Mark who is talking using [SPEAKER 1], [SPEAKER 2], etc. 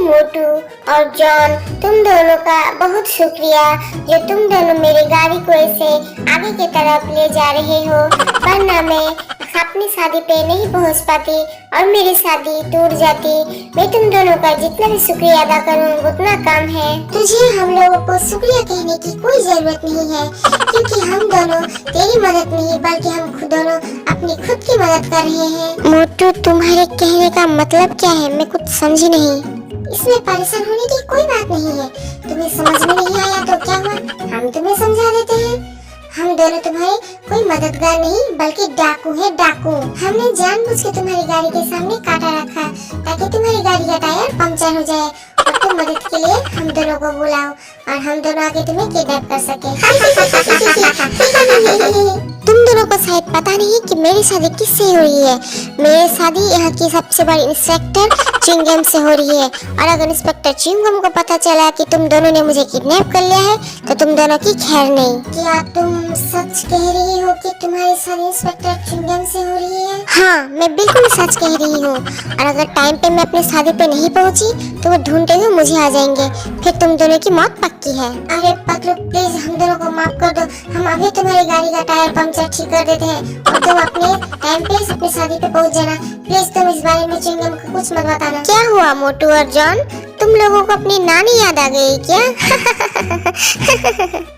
[SPEAKER 1] मोटू और जॉन, तुम दोनों का बहुत शुक्रिया जो तुम दोनों मेरी गाड़ी को ऐसे आगे की तरफ ले जा रहे हो, वरना मैं अपनी शादी पे नहीं पहुंच पाती और मेरी शादी टूट जाती। मैं तुम दोनों का जितना भी शुक्रिया अदा करूं उतना कम है। तुझे हम लोगों को शुक्रिया कहने की कोई जरूरत नहीं है, क्योंकि हम दोनों तेरी मदद नहीं बल्कि हम खुद दोनों अपनी खुद की मदद कर रहे हैं। मोटू, तुम्हारे कहने का मतलब क्या है? मैं कुछ समझी नहीं। इसमें परेशान होने की कोई बात नहीं है। तुम्हें समझ में नहीं आया तो क्या हुआ, हम तुम्हें समझा देते हैं। हम दोनों तुम्हारे कोई मददगार नहीं बल्कि डाकू है, डाकू। हमने जानबूझ के तुम्हारी गाड़ी के सामने कांटा रखा ताकि तुम्हारी गाड़ी का टायर पंक्चर हो जाए और तुम मदद के लिए हम दोनों को बुलाओ और हम दोनों आके तुम्हें किडनैप कर सके। तुम दोनों को शायद पता नहीं कि मेरी शादी किससे हो रही है। मेरी शादी यहाँ की सबसे बड़ी इंस्पेक्टर चिंगम से हो रही है, और अगर इंस्पेक्टर चिंगम को पता चला कि तुम दोनों ने मुझे किडनैप कर लिया है तो तुम दोनों की खैर नहीं। क्या तुम सच कह रही हो कि तुम्हारी शादी इंस्पेक्टर चिंगम से हो रही है? हाँ, मैं बिल्कुल सच कह रही हूँ, और अगर टाइम पे मैं अपनी शादी पे नहीं पहुँची तो वो ढूंढते हुए मुझे आ जाएंगे, फिर तुम दोनों की मौत पक्की है। अरे पतलू, प्लीज हम दोनों को माफ कर दो, हम अभी तुम्हारी गाड़ी का टायर पंक्चर ठीक कर देते हैं और तुम अपने टाइम पे अपनी शादी पे पहुँच जाना। प्लीज तुम इस बारे में चिंगम को कुछ मत बताना। क्या हुआ मोटू और जॉन, तुम लोगों को अपनी नानी याद आ गई क्या?